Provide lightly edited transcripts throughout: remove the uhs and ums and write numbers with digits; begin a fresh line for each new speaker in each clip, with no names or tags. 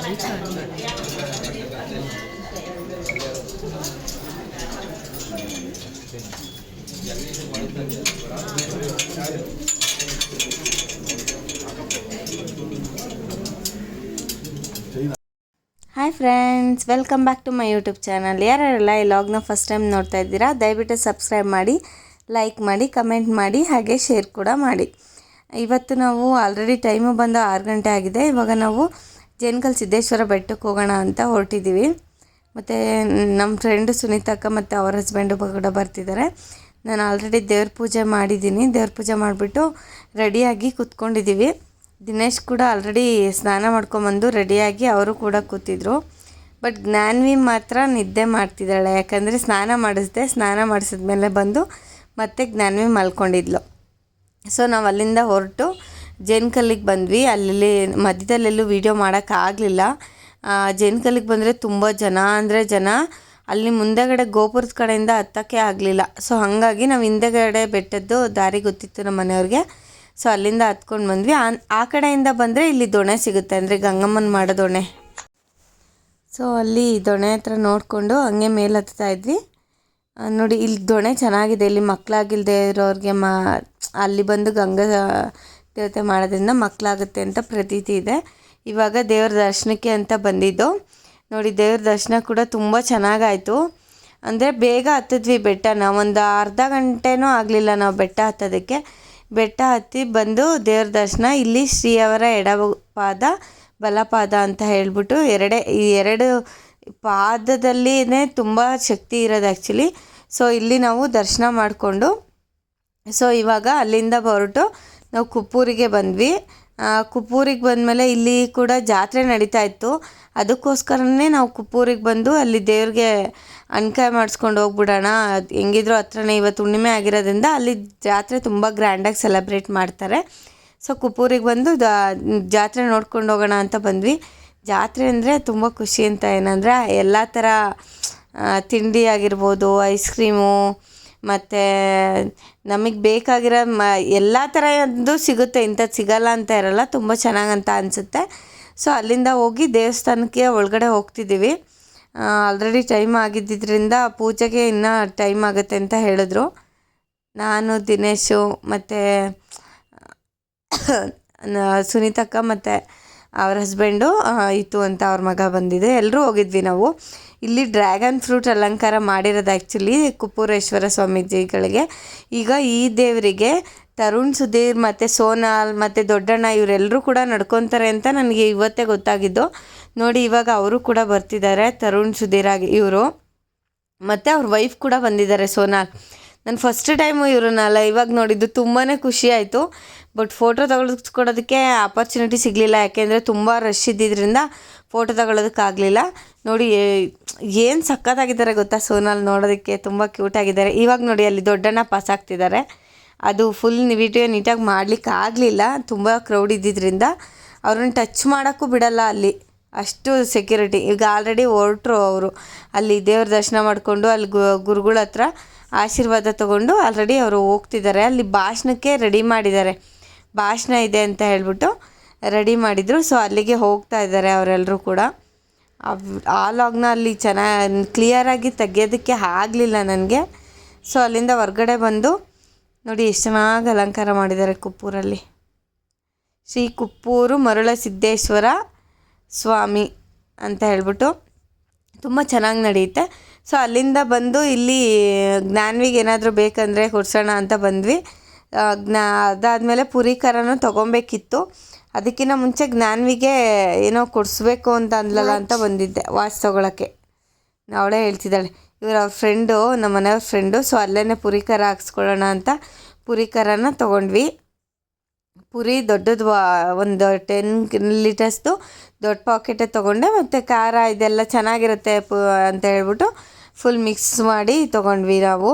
Hi friends, welcome back to my YouTube channel. ಯಾರೆಲ್ಲ ಈ ಲಾಗ್ನ first time ನೋಡ್ತಾ ಇದ್ದೀರಾ, ದಯವಿಟ್ಟು ಸಬ್ಸ್ಕ್ರೈಬ್ ಮಾಡಿ, ಲೈಕ್ ಮಾಡಿ, ಕಮೆಂಟ್ ಮಾಡಿ, ಹಾಗೆ ಶೇರ್ ಕೂಡ ಮಾಡಿ. ಇವತ್ತು ನಾವು ಆಲ್ರೆಡಿ ಟೈಮು ಬಂದು 6 ಗಂಟೆ ಆಗಿದೆ. ಇವಾಗ ನಾವು ಜೇನ್ಕಲ್ ಸಿದ್ದೇಶ್ವರ ಬೆಟ್ಟಕ್ಕೆ ಹೋಗೋಣ ಅಂತ ಹೊರಟಿದ್ದೀವಿ. ಮತ್ತು ನಮ್ಮ ಫ್ರೆಂಡು ಸುನೀತಕ್ಕ ಮತ್ತು ಅವ್ರ ಹಸ್ಬೆಂಡು ಕೂಡ ಬರ್ತಿದ್ದಾರೆ. ನಾನು ಆಲ್ರೆಡಿ ದೇವ್ರ ಪೂಜೆ ಮಾಡಿದ್ದೀನಿ. ದೇವ್ರ ಪೂಜೆ ಮಾಡಿಬಿಟ್ಟು ರೆಡಿಯಾಗಿ ಕೂತ್ಕೊಂಡಿದ್ದೀವಿ. ದಿನೇಶ್ ಕೂಡ ಆಲ್ರೆಡಿ ಸ್ನಾನ ಮಾಡ್ಕೊಂಬಂದು ರೆಡಿಯಾಗಿ ಅವರು ಕೂಡ ಕೂತಿದ್ರು. ಬಟ್ ಜ್ಞಾನ್ವಿ ಮಾತ್ರ ನಿದ್ದೆ ಮಾಡ್ತಿದ್ದಾಳೆ. ಯಾಕಂದರೆ ಸ್ನಾನ ಮಾಡಿಸಿದ್ಮೇಲೆ ಬಂದು ಮತ್ತೆ ಜ್ಞಾನ್ವಿ ಮಲ್ಕೊಂಡಿದ್ಲು. ಸೊ ನಾವು ಅಲ್ಲಿಂದ ಹೊರಟು ಜೇನ್ಕಲ್ಲಿಗೆ ಬಂದ್ವಿ. ಅಲ್ಲಿ ಮಧ್ಯದಲ್ಲೆಲ್ಲೂ ವೀಡಿಯೋ ಮಾಡೋಕ್ಕಾಗಲಿಲ್ಲ. ಜೇನ್ಕಲ್ಲಿಗೆ ಬಂದರೆ ತುಂಬ ಜನ ಅಲ್ಲಿ ಮುಂದೆಗಡೆ ಗೋಪುರದ ಕಡೆಯಿಂದ ಹತ್ತೋಕ್ಕೆ ಆಗಲಿಲ್ಲ. ಸೊ ಹಾಗಾಗಿ ನಾವು ಹಿಂದೆಗಡೆ ಬೆಟ್ಟದ್ದು ದಾರಿ ಗೊತ್ತಿತ್ತು ನಮ್ಮ ಮನೆಯವ್ರಿಗೆ. ಸೊ ಅಲ್ಲಿಂದ ಹತ್ಕೊಂಡು ಬಂದ್ವಿ. ಆ ಕಡೆಯಿಂದ ಬಂದರೆ ಇಲ್ಲಿ ದೊಣೆ ಸಿಗುತ್ತೆ, ಅಂದರೆ ಗಂಗಮ್ಮನ ಮಾಡೋ ದೊಣೆ. ಸೊ ಅಲ್ಲಿ ದೊಣೆ ಹತ್ರ ನೋಡಿಕೊಂಡು ಹಂಗೆ ಮೇಲೆ ಹತ್ತಾ ಇದ್ವಿ. ನೋಡಿ, ಇಲ್ಲಿ ದೊಣೆ ಚೆನ್ನಾಗಿದೆ. ಇಲ್ಲಿ ಮಕ್ಕಳಾಗಿಲ್ಲದೆ ಇರೋರಿಗೆ ಅಲ್ಲಿ ಬಂದು ಗಂಗಾ ದೇವತೆ ಮಾಡೋದ್ರಿಂದ ಮಕ್ಕಳಾಗುತ್ತೆ ಅಂತ ಪ್ರತೀತಿ ಇದೆ. ಇವಾಗ ದೇವ್ರ ದರ್ಶನಕ್ಕೆ ಅಂತ ಬಂದಿದ್ದು. ನೋಡಿ, ದೇವ್ರ ದರ್ಶನ ಕೂಡ ತುಂಬ ಚೆನ್ನಾಗಾಯಿತು. ಅಂದರೆ ಬೇಗ ಹತ್ತಿದ್ವಿ ಬೆಟ್ಟನ. ಒಂದು ಅರ್ಧ ಗಂಟೆನೂ ಆಗಲಿಲ್ಲ ನಾವು ಬೆಟ್ಟ ಹತ್ತೋದಕ್ಕೆ. ಬೆಟ್ಟ ಹತ್ತಿ ಬಂದು ದೇವ್ರ ದರ್ಶನ. ಇಲ್ಲಿ ಶ್ರೀಯವರ ಎಡಪಾದ ಬಲಪಾದ ಅಂತ ಹೇಳ್ಬಿಟ್ಟು ಈ ಎರಡು ಪಾದದಲ್ಲಿನೇ ತುಂಬ ಶಕ್ತಿ ಇರೋದು ಆ್ಯಕ್ಚುಲಿ. ಸೊ ಇಲ್ಲಿ ನಾವು ದರ್ಶನ ಮಾಡಿಕೊಂಡು ಸೊ ಇವಾಗ ಅಲ್ಲಿಂದ ಹೊರಟು ನಾವು ಕುಪ್ಪೂರಿಗೆ ಬಂದ್ವಿ. ಕುಪ್ಪೂರಿಗೆ ಬಂದಮೇಲೆ ಇಲ್ಲಿ ಕೂಡ ಜಾತ್ರೆ ನಡೀತಾ ಇತ್ತು. ಅದಕ್ಕೋಸ್ಕರನೇ ನಾವು ಕುಪ್ಪೂರಿಗೆ ಬಂದು ಅಲ್ಲಿ ದೇವ್ರಿಗೆ ಅನ್ಕಾಯಿ ಮಾಡಿಸ್ಕೊಂಡು ಹೋಗ್ಬಿಡೋಣ. ಹೆಂಗಿದ್ರು ಹತ್ರನೇ, ಇವತ್ತು ಹುಣ್ಣಿಮೆ ಆಗಿರೋದ್ರಿಂದ ಅಲ್ಲಿ ಜಾತ್ರೆ ತುಂಬ ಗ್ರ್ಯಾಂಡಾಗಿ ಸೆಲೆಬ್ರೇಟ್ ಮಾಡ್ತಾರೆ. ಸೊ ಕುಪ್ಪೂರಿಗೆ ಬಂದು ಜಾತ್ರೆ ನೋಡ್ಕೊಂಡು ಹೋಗೋಣ ಅಂತ ಬಂದ್ವಿ. ಜಾತ್ರೆ ಅಂದರೆ ತುಂಬ ಖುಷಿ ಅಂತ. ಏನಂದರೆ ಎಲ್ಲ ಥರ ತಿಂಡಿ ಆಗಿರ್ಬೋದು, ಐಸ್ ಕ್ರೀಮು, ಮತ್ತು ನಮಗೆ ಬೇಕಾಗಿರೋ ಎಲ್ಲ ಥರದ್ದು ಸಿಗುತ್ತೆ. ಇಂಥದ್ದು ಸಿಗಲ್ಲ ಅಂತ ಇರಲ್ಲ. ತುಂಬ ಚೆನ್ನಾಗಂತ ಅನಿಸುತ್ತೆ. ಸೊ ಅಲ್ಲಿಂದ ಹೋಗಿ ದೇವಸ್ಥಾನಕ್ಕೆ ಒಳಗಡೆ ಹೋಗ್ತಿದ್ದೀವಿ. ಆಲ್ರೆಡಿ ಟೈಮ್ ಆಗಿದ್ದರಿಂದ ಪೂಜೆಗೆ ಇನ್ನೂ ಟೈಮ್ ಆಗುತ್ತೆ ಅಂತ ಹೇಳಿದ್ರು. ನಾನು, ದಿನೇಶು ಮತ್ತು ಸುನೀತಕ್ಕ ಮತ್ತು ಅವ್ರ ಹಸ್ಬೆಂಡು ಇತ್ತು ಅಂತ ಅವ್ರ ಮಗ ಬಂದಿದೆ. ಎಲ್ಲರೂ ಹೋಗಿದ್ವಿ ನಾವು. ಇಲ್ಲಿ ಡ್ರ್ಯಾಗನ್ ಫ್ರೂಟ್ ಅಲಂಕಾರ ಮಾಡಿರೋದು ಆ್ಯಕ್ಚುಲಿ ಕುಪ್ಪೂರೇಶ್ವರ ಸ್ವಾಮೀಜಿಗಳಿಗೆ. ಈಗ ಈ ದೇವರಿಗೆ ತರುಣ್, ಸುಧೀರ್ ಮತ್ತು ಸೋನಾಲ್ ಮತ್ತು ದೊಡ್ಡಣ್ಣ ಇವರೆಲ್ಲರೂ ಕೂಡ ನಡ್ಕೊತಾರೆ ಅಂತ ನನಗೆ ಇವತ್ತೇ ಗೊತ್ತಾಗಿದ್ದು. ನೋಡಿ, ಇವಾಗ ಅವರು ಕೂಡ ಬರ್ತಿದ್ದಾರೆ. ತರುಣ್, ಸುಧೀರ್ ಆಗಿ ಇವರು ಮತ್ತು ಅವ್ರ ವೈಫ್ ಕೂಡ ಬಂದಿದ್ದಾರೆ, ಸೋನಾಲ್. ನಾನು ಫಸ್ಟ್ ಟೈಮು ಇವ್ರನ್ನೆಲ್ಲ ಇವಾಗ ನೋಡಿದ್ದು. ತುಂಬಾ ಖುಷಿ ಆಯಿತು. ಬಟ್ ಫೋಟೋ ತಗೊಳ್ಸ್ಕೊಡೋದಕ್ಕೆ ಆಪರ್ಚುನಿಟಿ ಸಿಗಲಿಲ್ಲ. ಯಾಕೆಂದರೆ ತುಂಬ ರಶ್ ಇದ್ದಿದ್ದರಿಂದ ಫೋಟೋ ತಗೊಳ್ಳೋದಕ್ಕಾಗಲಿಲ್ಲ. ನೋಡಿ ಏನು ಸಖತ್ತಾಗಿದ್ದಾರೆ ಗೊತ್ತಾ, ಸೋನಾಲ್ ನೋಡೋದಕ್ಕೆ ತುಂಬ ಕ್ಯೂಟಾಗಿದ್ದಾರೆ. ಇವಾಗ ನೋಡಿ, ಅಲ್ಲಿ ದೊಡ್ಡಣ್ಣ ಪಾಸ್ ಆಗ್ತಿದ್ದಾರೆ. ಅದು ಫುಲ್ ವಿಡಿಯೋ ನೀಟಾಗಿ ಮಾಡಲಿಕ್ಕೆ ಆಗಲಿಲ್ಲ, ತುಂಬ ಕ್ರೌಡ್ ಇದ್ದಿದ್ದರಿಂದ. ಅವ್ರನ್ನ ಟಚ್ ಮಾಡೋಕ್ಕೂ ಬಿಡಲ್ಲ ಅಲ್ಲಿ, ಅಷ್ಟು ಸೆಕ್ಯೂರಿಟಿ. ಈಗ ಆಲ್ರೆಡಿ ಹೊರಟ್ರು ಅವರು. ಅಲ್ಲಿ ದೇವ್ರ ದರ್ಶನ ಮಾಡಿಕೊಂಡು ಅಲ್ಲಿ ಗುರುಗಳ ಹತ್ರ ಆಶೀರ್ವಾದ ತೊಗೊಂಡು ಆಲ್ರೆಡಿ ಅವರು ಹೋಗ್ತಿದ್ದಾರೆ. ಅಲ್ಲಿ ಭಾಷಣಕ್ಕೆ ರೆಡಿ ಮಾಡಿದ್ದಾರೆ. ಭಾಷಣ ಇದೆ ಅಂತ ಹೇಳ್ಬಿಟ್ಟು ರೆಡಿ ಮಾಡಿದರು. ಸೊ ಅಲ್ಲಿಗೆ ಹೋಗ್ತಾ ಇದ್ದಾರೆ ಅವರೆಲ್ಲರೂ ಕೂಡ. ಆ ಲಾಗ್ನ ಅಲ್ಲಿ ಚೆನ್ನಾಗಿ ಕ್ಲಿಯರಾಗಿ ತೆಗಿಯೋದಕ್ಕೆ ಆಗಲಿಲ್ಲ ನನಗೆ. ಸೊ ಅಲ್ಲಿಂದ ಹೊರ್ಗಡೆ ಬಂದು ನೋಡಿ ಎಷ್ಟು ಚೆನ್ನಾಗಿ ಅಲಂಕಾರ ಮಾಡಿದ್ದಾರೆ ಕುಪ್ಪೂರಲ್ಲಿ. ಶ್ರೀ ಕುಪ್ಪೂರು ಮರುಳ ಸಿದ್ದೇಶ್ವರ ಸ್ವಾಮಿ ಅಂತ ಹೇಳ್ಬಿಟ್ಟು ತುಂಬ ಚೆನ್ನಾಗಿ ನಡೆಯುತ್ತೆ. ಸೊ ಅಲ್ಲಿಂದ ಬಂದು ಇಲ್ಲಿ ಜ್ಞಾನ್ವಿಗೆ ಏನಾದರೂ ಬೇಕಂದರೆ ಕೊಡ್ಸೋಣ ಅಂತ ಬಂದ್ವಿ. ಅದಾದಮೇಲೆ ಪುರಿ ಖಾರನೂ ತೊಗೊಬೇಕಿತ್ತು. ಅದಕ್ಕಿಂತ ಮುಂಚೆ ಜ್ಞಾನ್ವಿಗೆ ಏನೋ ಕೊಡಿಸ್ಬೇಕು ಅಂತ ಅಂದ್ಲಲ್ಲ ಅಂತ ಬಂದಿದ್ದೆ ವಾಚ್ ತೊಗೊಳಕ್ಕೆ. ಅವಳೇ ಹೇಳ್ತಿದ್ದಾಳೆ, ಇವರು ಅವ್ರ ಫ್ರೆಂಡು, ನಮ್ಮ ಮನೆಯವ್ರ ಫ್ರೆಂಡು. ಸೊ ಅಲ್ಲೇ ಪುರಿ ಖಾರ ಹಾಕ್ಸ್ಕೊಳ್ಳೋಣ ಅಂತ ಪುರಿ ಖಾರನ ತೊಗೊಂಡ್ವಿ. ಪುರಿ ದೊಡ್ಡದು ಒಂದು 10 ಲೀಟರ್ಸ್ದು ದೊಡ್ಡ ಪಾಕೆಟೇ ತೊಗೊಂಡೆ. ಮತ್ತು ಖಾರ ಇದೆಲ್ಲ ಚೆನ್ನಾಗಿರುತ್ತೆ ಅಂತ ಹೇಳ್ಬಿಟ್ಟು ಫುಲ್ ಮಿಕ್ಸ್ ಮಾಡಿ ತೊಗೊಂಡ್ವಿ ನಾವು.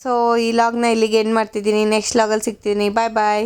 ಸೊ ಈ ಲಾಗ್ನ ಇಲ್ಲಿಗೆ ಎಂಡ್ ಮಾಡ್ತಿದ್ದೀನಿ. ನೆಕ್ಸ್ಟ್ ಲಾಗಲ್ಲಿ ಸಿಗ್ತೀನಿ. ಬಾಯ್ ಬಾಯ್.